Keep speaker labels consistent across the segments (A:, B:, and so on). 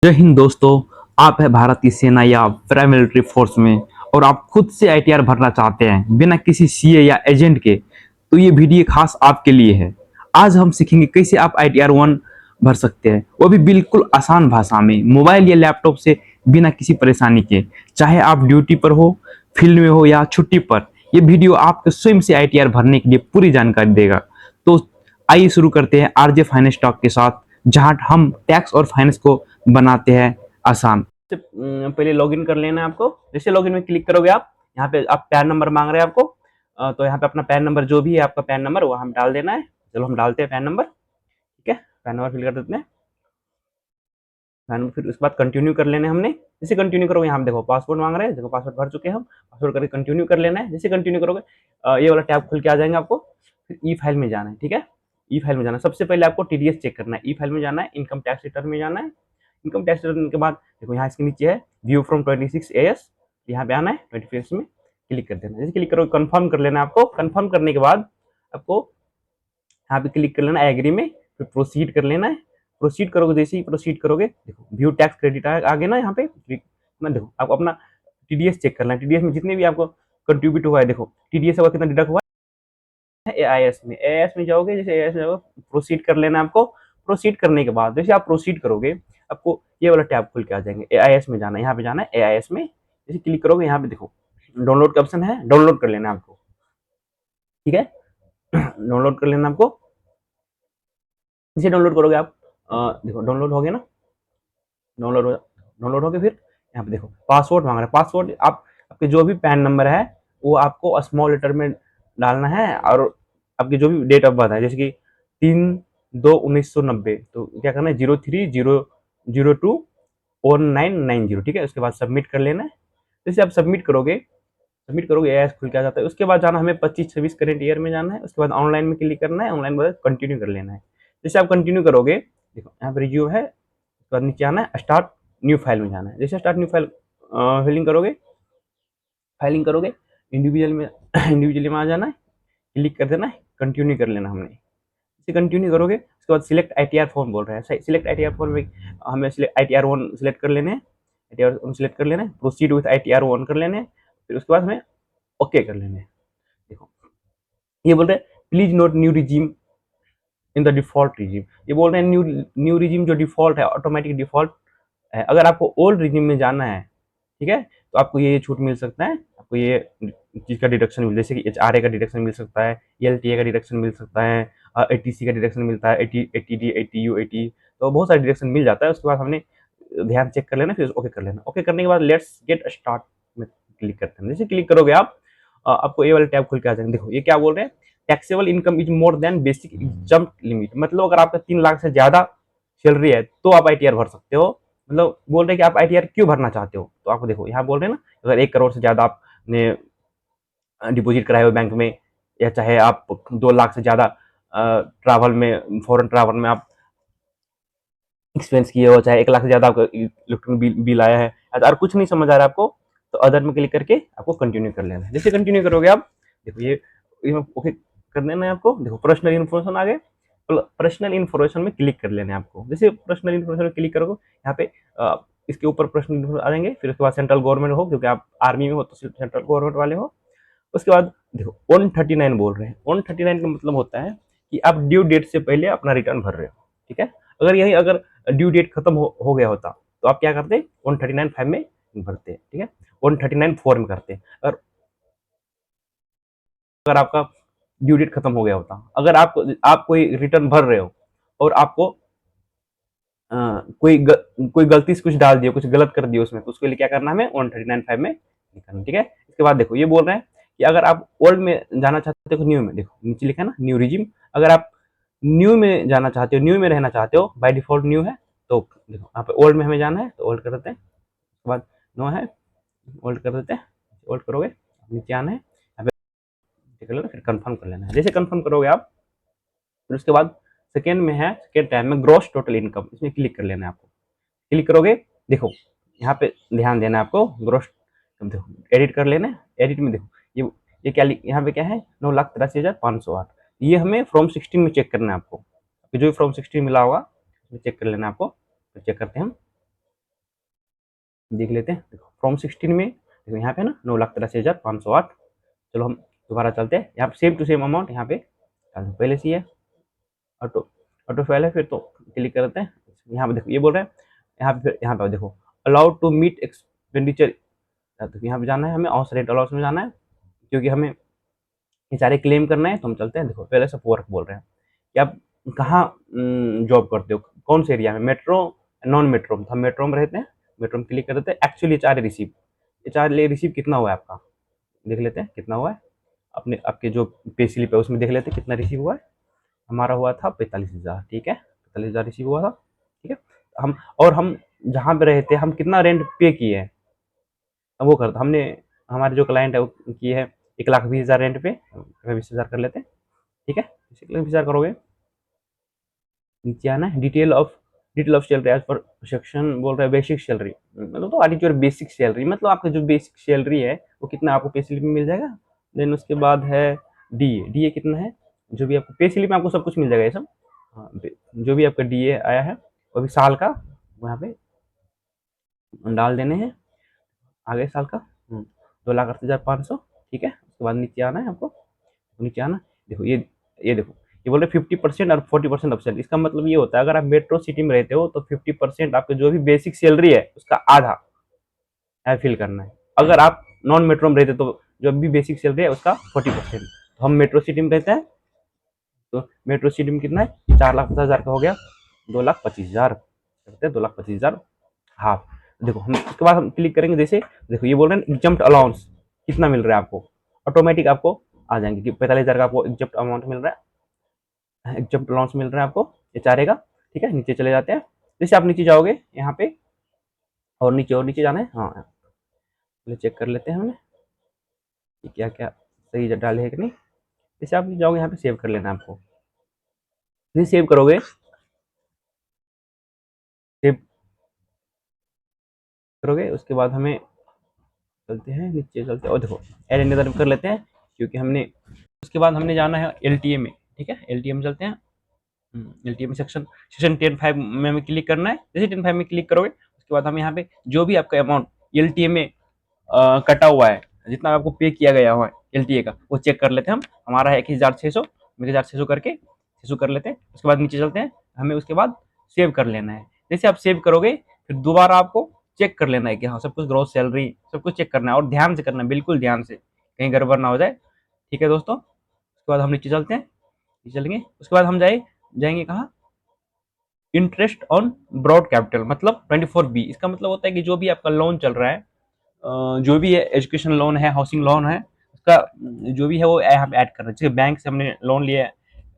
A: जय हिंद दोस्तों। आप है भारत की सेना या पैरामिलिट्री फोर्स में और आप खुद से आईटीआर भरना चाहते हैं बिना किसी सीए या एजेंट के, तो ये वीडियो खास आपके लिए है। आज हम सीखेंगे कैसे आप आईटीआर 1 भर सकते हैं, वो भी बिल्कुल आसान भाषा में, मोबाइल या लैपटॉप से, बिना किसी परेशानी के। चाहे आप ड्यूटी पर हो, फील्ड में हो या छुट्टी पर, ये वीडियो आपको स्वयं से आईटीआर भरने के लिए पूरी जानकारी देगा। तो आइए शुरू करते हैं आरजे फाइनेंस टॉक के साथ, जहां हम टैक्स और फाइनेंस को बनाते हैं आसान। पहले लॉगिन कर लेना है आपको। जैसे लॉगिन में क्लिक करोगे आप, यहाँ पे आप पैन नंबर मांग रहे हैं आपको, तो यहाँ पे अपना पैन नंबर जो भी है आपका पैन नंबर वो हम डाल देना है। चलो हम डालते हैं पैन नंबर, ठीक है। पैन नंबर फिल कर देते हैं, पैन नंबर, फिर उसके बाद कंटिन्यू कर लेना है हमने। जैसे कंटिन्यू करोगे, यहाँ देखो पासवर्ड मांग रहे हैं, देखो पासवर्ड भर चुके हैं हम, पासवर्ड करके कंटिन्यू कर लेना है। जैसे कंटिन्यू करोगे ये वाला टैब खुल के आ जाएंगे आपको। फिर ई फाइल में जाना है, ठीक है। ई फाइल में जाना है, सबसे पहले आपको टीडीएस चेक करना है। ई फाइल में जाना है, इनकम टैक्स रिटर्न में जाना है। इनकम टैक्स रिटर्न के बाद देखो यहाँ इसके नीचे है व्यू फ्रॉम 26 AS, यहाँ पे आना है, 26 में क्लिक कर देना। जैसे क्लिक करोगे कंफर्म कर लेना है आपको। कंफर्म करने के बाद आपको यहाँ पे क्लिक कर लेना है एग्री में, फिर प्रोसीड कर लेना है। प्रोसीड करोगे, जैसे ही प्रोसीड करोगे देखो व्यू टैक्स क्रेडिट आगे ना, यहाँ पे ना देखो आपको अपना टीडीएस चेक करना है। टीडीएस में जितने भी आपको कंट्रीब्यूट हुआ है, देखो टीडीएस का कितना डिडक्ट हुआ है एआईएस में। एआईएस में जाओगे, जैसे एआईएस में जाओगे प्रोसीड कर लेना है आपको। प्रोसीड करने के बाद जैसे आप प्रोसीड करोगे आपको ये वाला टैब खुल के आ जाएंगे। एआईएस में जाना है, यहाँ पे जाना है एआईएस में। जैसे क्लिक करोगे यहाँ पे देखो डाउनलोड का ऑप्शन है, डाउनलोड कर लेना है आपको, ठीक है। डाउनलोड कर लेना आपको। इसे डाउनलोड करोगे आप, देखो डाउनलोड हो गया ना, डाउनलोड हो गया। फिर यहाँ पे देखो पासवर्ड मांग रहा है। पासवर्ड आप आपके जो भी पैन नंबर है वो आपको स्मॉल लेटर में डालना है, और आपकी जो भी डेट ऑफ बर्थ है, जैसे कि 3/2/1990, तो क्या करना है 03/002/1990, ठीक है। उसके बाद सबमिट कर लेना है। जैसे आप सबमिट करोगे एस खुल के आ जाता है। उसके बाद जाना हमें 25-26 करेंट ईयर में जाना है। उसके बाद ऑनलाइन में क्लिक करना है, ऑनलाइन में कंटिन्यू कर लेना है। जैसे आप कंटिन्यू करोगे देखो यहाँ पर रिज्यूम है, उसके बाद नीचे आना है स्टार्ट न्यू फाइल में जाना है। जैसे स्टार्ट न्यू फाइल फाइलिंग करोगे इंडिविजुअल में इंडिविजुअली में आ जाना है, क्लिक कर देना है, कंटिन्यू कर लेना हमने। इसे कंटिन्यू करोगे उसके बाद सिलेक्ट आईटीआर फॉर्म बोल रहा है। सिलेक्ट आईटीआर फॉर्म में हमें आईटीआर 1 सिलेक्ट कर लेने हैं, आईटीआर 1 सिलेक्ट कर लेना है, प्रोसीड विथ आईटीआर 1 कर लेने हैं। फिर उसके बाद हमें ओके कर लेने हैं। देखो ये बोल रहे हैं please note new regime in the default regime. ये बोल रहे हैं न्यू रिजीम जो डिफॉल्ट है, ऑटोमेटिक डिफॉल्ट है। अगर आपको ओल्ड रिजीम में जाना है, ठीक है, तो आपको ये छूट मिल सकता है। आपको ये चीज का डिडक्शन मिल, जैसे कि एचआरए का डिडक्शन मिल सकता है, एलटीए का डिडक्शन मिल सकता है, एटीसी का डिडक्शन मिलता है, एटीडी, एटीयू, एटी, तो बहुत सारे डिडक्शन मिल जाता है। उसके बाद हमने ध्यान चेक कर लेना, फिर ओके कर लेना। ओके करने के बाद लेट्स गेट स्टार्ट में क्लिक करते हैं। जैसे क्लिक करोगे आप, आपको ये वाला टैब खुल के आ जाएंगे। देखो ये क्या बोल रहे हैं, taxable income is more than basic exam limit. मतलब अगर आपका 3 लाख से ज्यादा सैलरी है तो आप आईटीआर भर सकते हो। मतलब बोल रहे हैं कि आप आईटीआर क्यों भरना चाहते हो, तो आपको देखो यहाँ बोल रहे हैं ना, अगर 1 करोड़ से ज्यादा आपने डिपॉजिट कराए हो बैंक में, या चाहे आप 2 लाख से ज्यादा ट्रैवल में, फॉरेन ट्रैवल में आप एक्सपेंस किए हो, चाहे 1 लाख से ज्यादा आपका इलेक्ट्रॉनिक बिल आया है, अगर कुछ नहीं समझ आ रहा है आपको, तो अदर में क्लिक करके आपको कंटिन्यू कर लेना है। जैसे कंटिन्यू करोगे आप देखो ये ओके कर देना है आपको। देखो पर्सनल इन्फॉर्मेशन आ गए, पर्सनल इन्फॉर्मेशन में क्लिक कर लेना है आपको। जैसे पर्सनल इन्फॉर्मेशन में क्लिक करोगे यहाँ पे इसके ऊपर पर्सनल इन्फॉर्मेशन आ जाएंगे। फिर उसके बाद सेंट्रल गवर्नमेंट हो, क्योंकि आप आर्मी में हो तो सेंट्रल गवर्नमेंट वाले हो। उसके बाद देखो 139 बोल रहे हैं। 139 का मतलब होता है कि आप ड्यू डेट से पहले अपना रिटर्न भर रहे हो, ठीक है। अगर यही अगर ड्यू डेट खत्म हो गया होता तो आप क्या करते, 139(5) में भरते, ठीक है, 139(4) में करते। अगर अगर आपका ड्यू डेट खत्म हो गया होता, अगर आप कोई रिटर्न भर रहे हो और आपको कोई गलती से कुछ डाल दिया, कुछ गलत कर दिया उसमें, तो उसके लिए क्या करना हमें 139(5) में करना, ठीक है। इसके बाद देखो ये बोल रहे हैं कि अगर आप ओल्ड में जाना चाहते हो, न्यू में, देखो नीचे लिखा है ना न्यू रिजीम। अगर आप न्यू में जाना चाहते हो, न्यू में रहना चाहते हो, बाय डिफॉल्ट न्यू है, तो देखो यहाँ पे ओल्ड में हमें जाना है, तो ओल्ड कर देते हैं। उसके बाद नो है, ओल्ड कर देते हैं। ओल्ड करोगे नीचे आना है, यहाँ पे कर लेना, फिर कंफर्म कर लेना है। जैसे कंफर्म करोगे आप, फिर उसके बाद सेकेंड में है, सेकेंड टाइम में ग्रॉस टोटल इनकम, इसमें क्लिक कर लेना है आपको। क्लिक करोगे देखो यहाँ पे ध्यान देना है आपको, ग्रोस देखो एडिट कर लेना है। एडिट में देखो ये क्या यहाँ पे क्या है, 9,83,508। ये हमें फ्रॉम 16 में चेक करना है आपको, जो भी फ्रॉम 16 मिला होगा उसमें चेक कर लेना है आपको। तो चेक करते हैं हम, देख लेते हैं। देखो फ्रॉम 16 में देखो यहाँ पे ना 9,83,508। चलो हम दोबारा चलते हैं, यहाँ पे सेम टू सेम अमाउंट यहाँ पे पहले से ही है, ऑटो ऑटो फाइल है, फिर तो क्लिक करते हैं। यहाँ पे देखो ये बोल रहे हैं, यहाँ पे फिर यहाँ पे देखो अलाउड टू मीट एक्सपेंडिचर, तो यहाँ पे जाना है हमें, ऑस रेट अलाउंस में जाना है, क्योंकि हमें ये सारे क्लेम करना है। तो हम चलते हैं। देखो पहले से वर्क बोल रहे हैं कि आप कहाँ जॉब करते हो, कौन से एरिया में, मेट्रो नॉन मेट्रो में। हम मेट्रो में रहते हैं, मेट्रो में क्लिक कर देते हैं। Actually H R receive, H R receive कितना हुआ है आपका, देख लेते हैं कितना हुआ है। अपने आपके जो पे स्लिप है उसमें देख लेते हैं कितना रिसीव हुआ है। हमारा हुआ था 45,000, ठीक है, 45,000 रिसीव हुआ था, ठीक है। हम और हम जहाँ पे रहते हैं हम कितना रेंट पे किए हैं, अब वो करता हमने, हमारे जो क्लाइंट है वो किए है 1,20,000 रेंट पे, 20,000 कर लेते हैं, ठीक है। 1,20,000 करोगे, नीचे आना है detail of salary as per section, बोल रहा है बेसिक सैलरी, मतलब तो what is your basic salary, मतलब आपका जो बेसिक सैलरी है वो कितना आपको पे स्लिप में मिल जाएगा। देन उसके बाद है डीए, डीए कितना है, जो भी आपको पे स्लिप में आपको सब कुछ मिल जाएगा ये सब। हाँ, जो भी आपका डीए आया है वो भी साल का वहाँ पे डाल देने हैं, आगे साल का 2,80,500, ठीक है। उसके बाद नीचे आना है आपको, नीचे आना, देखो ये देखो ये बोल रहे 50% और 40% ऑप्शन। इसका मतलब ये होता है अगर आप मेट्रो सिटी में रहते हो तो 50% आपके जो भी बेसिक सैलरी है उसका आधा है फिल करना है। अगर आप नॉन मेट्रो में रहते तो जो भी बेसिक सैलरी है उसका 40%। तो हम मेट्रो सिटी में रहते हैं, तो मेट्रो सिटी में कितना है, 4,50,000 का हो गया, 2,25,000 करते हैं, 2,25,000 हाफ। देखो हम उसके बाद हम क्लिक करेंगे, जैसे देखो ये बोल रहे हैं एग्जम्प्ट अलाउंस कितना मिल रहा है आपको, ऑटोमेटिक आपको आ जाएंगे कि 45,000 का आपको एग्जम्प्ट अमाउंट मिल रहा है, एग्जम्प्ट अलाउंस मिल रहा है आपको, ये चारेगा, ठीक है। नीचे चले जाते हैं, जैसे आप नीचे जाओगे यहाँ पे और नीचे जाना है, हाँ पहले चेक कर लेते हैं हमने कि क्या क्या सही डाले है कि नहीं। जैसे आप जाओगे यहाँ पे सेव कर लेना है आपको, जैसे सेव करोगे, सेव करोगे उसके बाद हमें चलते हैं नीचे, चलते हैं और देखो एड अनदर कर लेते हैं, क्योंकि हमने उसके बाद हमने जाना है एल में, ठीक है। एल में चलते हैं, एल में सेक्शन सेक्शन 10(5) में हमें क्लिक करना है। जैसे 10(5) में क्लिक करोगे उसके बाद हम यहाँ पे जो भी आपका अमाउंट एल में कटा हुआ है, जितना आपको पे किया गया हुआ है एल का, वो चेक कर लेते हैं हम। हमारा है 21,600, 21,600 करके 600 कर लेते हैं। उसके बाद नीचे चलते हैं, हमें उसके बाद सेव कर लेना है। जैसे आप सेव करोगे फिर दोबारा आपको चेक कर लेना है कि हाँ सब कुछ ग्रोथ सैलरी सब कुछ चेक करना है, और ध्यान से करना है, बिल्कुल ध्यान से, कहीं गड़बड़ ना हो जाए, ठीक है दोस्तों। उसके बाद हम नीचे चलते हैं, चलेंगे उसके बाद हम जाएंगे कहाँ, इंटरेस्ट ऑन ब्रॉड कैपिटल, मतलब 24B। इसका मतलब होता है कि जो भी आपका लोन चल रहा है, जो भी है एजुकेशन लोन है, हाउसिंग लोन है, उसका जो भी है वो यहाँ पे ऐड करना है। जैसे बैंक से हमने लोन लिया है,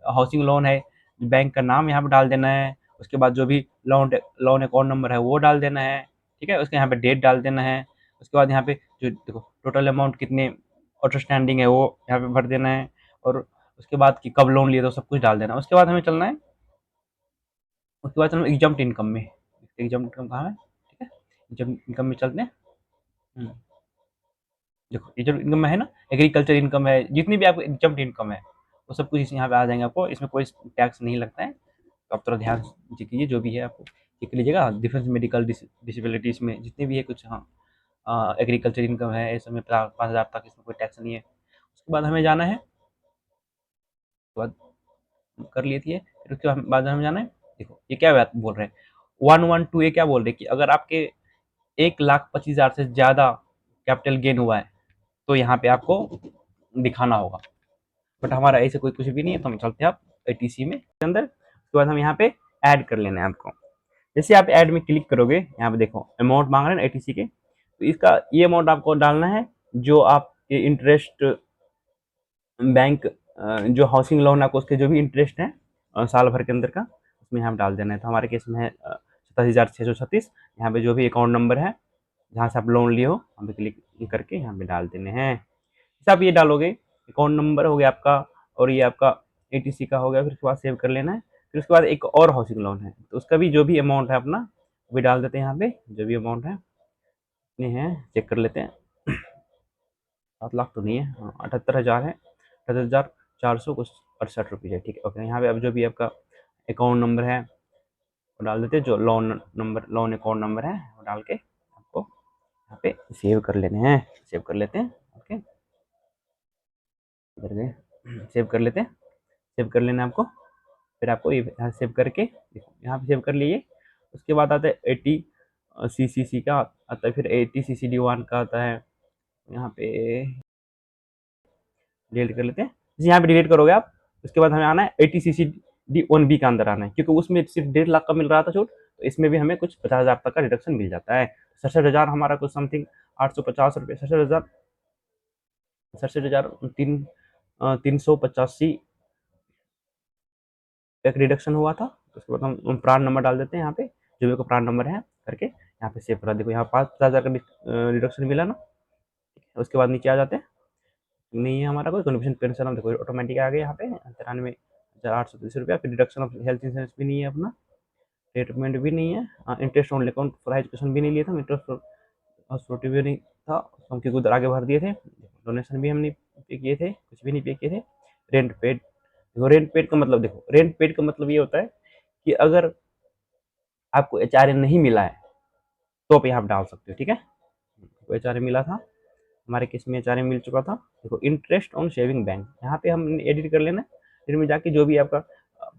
A: हाउसिंग लोन है, बैंक का नाम यहाँ पे डाल देना है। उसके बाद जो भी लोन लोन अकाउंट नंबर है वो डाल देना है, ठीक है। उसके यहाँ पे डेट डाल देना है। उसके बाद यहाँ पे जो देखो टोटल अमाउंट कितने आउटस्टैंडिंग है वो यहाँ पे भर देना है, और उसके बाद कि कब लोन लिए तो सब कुछ डाल देना है। उसके बाद हमें चलना है, उसके बाद चलना एग्जाम इनकम में, एग्जाम इनकम कहाँ है, ठीक है, एग्जाम इनकम में चलते हैं। हम्म, देखो ये जो इनकम है ना, एग्रीकल्चर इनकम है, जितनी भी आपको एग्जाम इनकम है वो सब कुछ यहाँ पे आ जाएंगे आपको। इसमें कोई टैक्स नहीं लगता है, तो आप थोड़ा ध्यान से कीजिए, जो भी है आपको चेक कर लीजिएगा। डिफेंस मेडिकल डिसेबिलिटीज में जितने भी है कुछ, हाँ एग्रीकल्चर इनकम है, इस समय 5,000 तक, इसमें कोई टैक्स नहीं है। उसके बाद हमें जाना है, उसके बाद कर लेती है, फिर उसके बाद हमें जाना है। देखो ये क्या बात बोल रहे हैं, 112 ये क्या बोल रहे हैं कि अगर आपके 1,25,000 से ज़्यादा कैपिटल गेन हुआ है तो यहाँ पे आपको दिखाना होगा। बट हमारा ऐसे कोई कुछ भी नहीं है, तो हम चलते हैं आप एटीसी में अंदर। उसके बाद हम यहाँ पे ऐड कर लेना है आपको। जैसे आप ऐड में क्लिक करोगे, यहाँ पे देखो अमाउंट मांग रहे हैं एटीसी के, तो इसका ये अमाउंट आपको डालना है जो आपके इंटरेस्ट बैंक, जो हाउसिंग लोन आपको उसके जो भी इंटरेस्ट है साल भर के अंदर का, उसमें यहाँ डाल देना है। तो हमारे केस में है 27,636। यहाँ पे जो भी अकाउंट नंबर है जहाँ से आप लोन लिए हो वहाँ पे क्लिक करके यहाँ पे डाल देने हैं। जैसे आप ये डालोगे, अकाउंट नंबर हो गया आपका, और ये आपका एटीसी का हो गया, फिर उसके बाद सेव कर लेना है। फिर उसके बाद एक और हाउसिंग लोन है, तो उसका भी जो भी अमाउंट है अपना वो भी डाल देते हैं यहाँ पे, जो भी अमाउंट है कितने हैं चेक कर लेते हैं। 7 लाख तो नहीं है, हाँ 78,000 है, 78,400 कुछ 68 रुपये है, ठीक है ओके। यहाँ पे अब जो भी आपका अकाउंट नंबर है वो डाल देते हैं, जो loan number loan account number है वो डाल के आपको यहाँ पे सेव कर लेने हैं, सेव कर लेते हैं। ओके, इधर गए, सेव कर लेते हैं, सेव कर लेना है आपको। फिर आपको ये यहाँ सेव करके देखो, यहाँ पे सेव कर लिए। उसके बाद आता है 80 CCC का आता है, फिर 80 CCD1 का आता है। यहाँ पे डिलीट कर लेते हैं। जैसे यहाँ पे डिलीट करोगे आप, उसके बाद हमें आना है 80 CCD1B का अंदर आना है, क्योंकि उसमें सिर्फ 1.5 लाख का मिल रहा था छूट, तो इसमें भी हमें कुछ 50,000 तक का रिडक्शन मिल जाता है। 67,000 हमारा कुछ समथिंग 850 रुपये, 67,000, 67,000 385 एक रिडक्शन हुआ था। उसके बाद हम प्राण नंबर डाल देते हैं यहाँ पे, जो भी का प्राण नंबर है करके यहाँ पे सेव करा। देखो यहाँ 5,000 का रिडक्शन मिला ना। उसके बाद नीचे आ जाते हैं, नहीं है हमारा कोई कंट्रीब्यूशन पेंशन, देखो ऑटोमेटिक आ गया यहाँ पे 93,830 रुपया। फिर डिडक्शन ऑफ हेल्थ इंश्योरेंस भी नहीं है अपना, ट्रीटमेंट भी नहीं है, interest on account for education भी नहीं लिया था, इंटरेस्ट हॉस्पिटल भी नहीं था, हम क्योंकि उधर आगे भर दिए थे। डोनेशन भी हम नहीं पे किए थे, कुछ भी नहीं पे किए थे। रेंट पेड, देखो रेंट पेड का मतलब, देखो रेंट पेड का मतलब ये होता है कि अगर आपको HRA नहीं मिला है तो आप यहाँ डाल सकते हो, ठीक है। HRA मिला था, हमारे केस में HRA मिल चुका था। देखो इंटरेस्ट ऑन सेविंग बैंक, यहाँ पे हम एडिट कर लेना, फिर में जाके जो भी आपका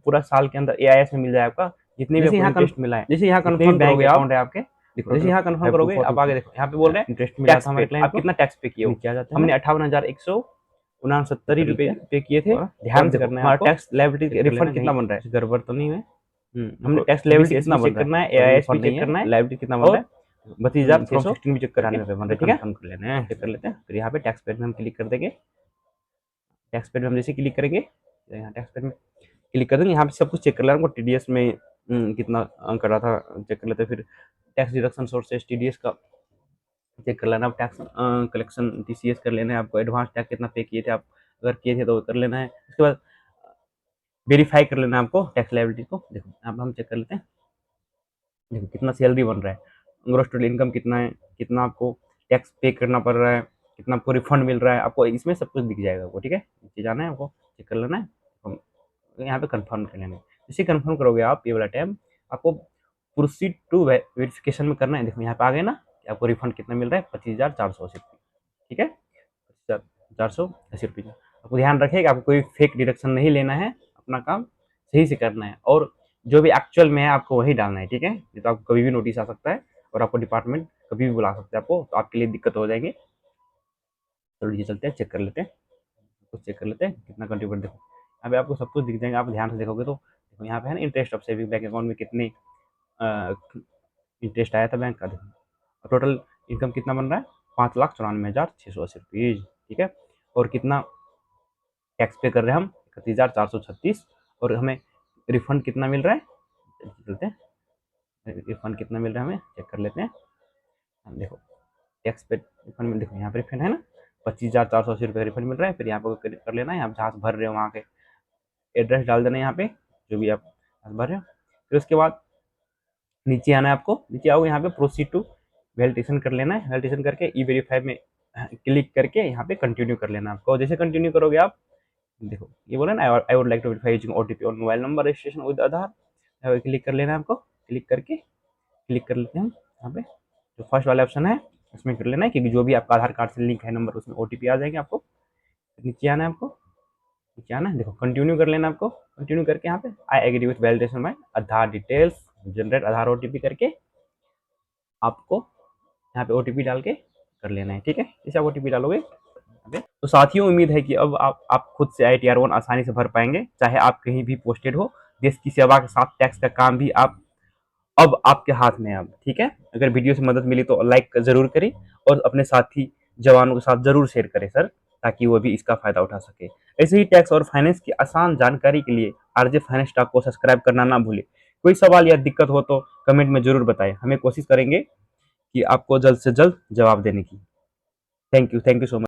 A: पूरा साल के अंदर AIS में मिल जाए आपका जितने भी यहाँ इंटरेस्ट मिला है। जैसे यहाँ कन्फर्म बैंक अकाउंट है आपके, देखो जैसे यहाँ कन्फर्म करोगे आप आगे देखो यहाँ पे बोल रहे हैं इंटरेस्ट मिला था हमारे क्लाइंट, आप कितना टैक्स पे किए हो, हमने 58,169 रुपए पे किए थे। ध्यान से करना है, हमारा टैक्स लायबिलिटी रिफंड कितना बन रहा है, गड़बड़ तो नहीं है। हमने टैक्स लायबिलिटी कितना चेक करना है, AIS भी चेक करना है, लायबिलिटी कितना बन रहा है, 32,616 भी चेक कराने पे बन रहा है, ठीक है। कर लेना है, चेक कर लेते हैं। फिर यहाँ पे टैक्स पेड में हम क्लिक कर देंगे। टैक्स पेड में हम जैसे क्लिक करेंगे, यहाँ टैक्स पेड में क्लिक कर देंगे, यहाँ पे सब कुछ चेक कर लेना, TDS में कितना कर रहा था चेक कर लेते हैं। फिर टैक्स डिडक्शन सोर्सेस TDS का चेक कर लेना, टैक्स कलेक्शन TCS कर लेना है, आपको एडवांस टैक्स कितना पे किए थे, आप अगर किए थे तो कर लेना है। उसके बाद वेरीफाई कर लेना है आपको टैक्स लायबिलिटी को। देखो अब हम चेक कर लेते हैं, देखो कितना सैलरी बन रहा है, ग्रॉस टोटल इनकम कितना है, कितना आपको टैक्स पे करना पड़ रहा है, कितना आपको रिफंड मिल रहा है, आपको इसमें सब कुछ दिख जाएगा आपको, ठीक है। नीचे जाना है आपको, चेक कर लेना है, यहाँ पे कंफर्म कर लेना है। जैसे कंफर्म करोगे आप ये वाला टैब, आपको प्रोसीड टू वेरिफिकेशन में करना है। देखो यहाँ पे आ गए ना कि आपको रिफंड कितना मिल रहा है, 25,480 रुपये, ठीक है, 25,480 रुपये। आपको ध्यान रखिएगा, आपको कोई फेक डिडक्शन नहीं लेना है, अपना काम सही से करना है, और जो भी एक्चुअल में है आपको वही डालना है, ठीक है। नहीं तो आपको कभी भी नोटिस आ सकता है और आपको डिपार्टमेंट कभी भी बुला सकते हैं आपको, तो आपके लिए दिक्कत हो जाएगी। चलो ये चलते हैं, चेक कर लेते हैं, कुछ चेक कर लेते हैं कितना कंट्रीब्यूट। देखो यहाँ पे आपको सब कुछ दिख जाएगा, आप ध्यान से देखोगे तो देखो यहाँ पे है ना interest of saving bank account में कितने इंटरेस्ट आया था बैंक का, देखो टोटल इनकम कितना बन रहा है, 5,94,680 रुपीज़, ठीक है। और कितना टैक्स पे कर रहे हैं हम, 31,436, और हमें रिफंड कितना मिल रहा है, चलते हैं रिफंड कितना मिल रहा है हमें चेक कर लेते हैं। हम देखो टैक्स पे रिफंड में, देखो यहाँ पे रिफंड है ना, 25,480 रुपये रिफंड मिल रहा है। फिर यहाँ पे कर लेना है, आप जहाँ से भर रहे हो वहाँ के एड्रेस डाल देना है यहाँ पे, जो भी आप भर रहे हो। फिर उसके बाद नीचे आना है आपको, नीचे आओगे यहाँ पे प्रोसीड टू वैलिडेशन कर लेना है, वैलिडेशन करके E-Verify में क्लिक करके यहाँ पे कंटिन्यू कर लेना है आपको। जैसे कंटिन्यू करोगे आप, देखो ये बोला ना I would like to verify using OTP और mobile number registration with Aadhaar, click कर लेना है आपको। क्लिक करके क्लिक कर लेते हैं हम यहाँ पे, जो फर्स्ट वाला ऑप्शन है उसमें कर लेना है, क्योंकि जो भी आपका आधार कार्ड से लिंक है नंबर, उसमें OTP आ जाएंगे आपको। नीचे आना है आपको, नीचे आना है, देखो कंटिन्यू कर लेना आपको। कंटिन्यू करके यहाँ पे I agree with validation by Aadhaar details, generate Aadhaar OTP करके आपको यहाँ पे OTP डाल के कर लेना है, ठीक है। जैसे आप OTP डालोगे, तो साथियों उम्मीद है कि अब आप खुद से ITR-1 आसानी से भर पाएंगे, चाहे आप कहीं भी पोस्टेड हो। देश की सेवा के साथ टैक्स का काम भी आप अब आपके हाथ में है अब, ठीक है। अगर वीडियो से मदद मिली तो लाइक जरूर करें और अपने साथी जवानों के साथ जरूर शेयर करें सर, ताकि वो भी इसका फायदा उठा सके। ऐसे ही टैक्स और फाइनेंस की आसान जानकारी के लिए RJ फाइनेंस टॉक को सब्सक्राइब करना ना भूले। कोई सवाल या दिक्कत हो तो कमेंट में जरूर बताएं, हमें कोशिश करेंगे कि आपको जल्द से जल्द जवाब देने की। Thank you so much.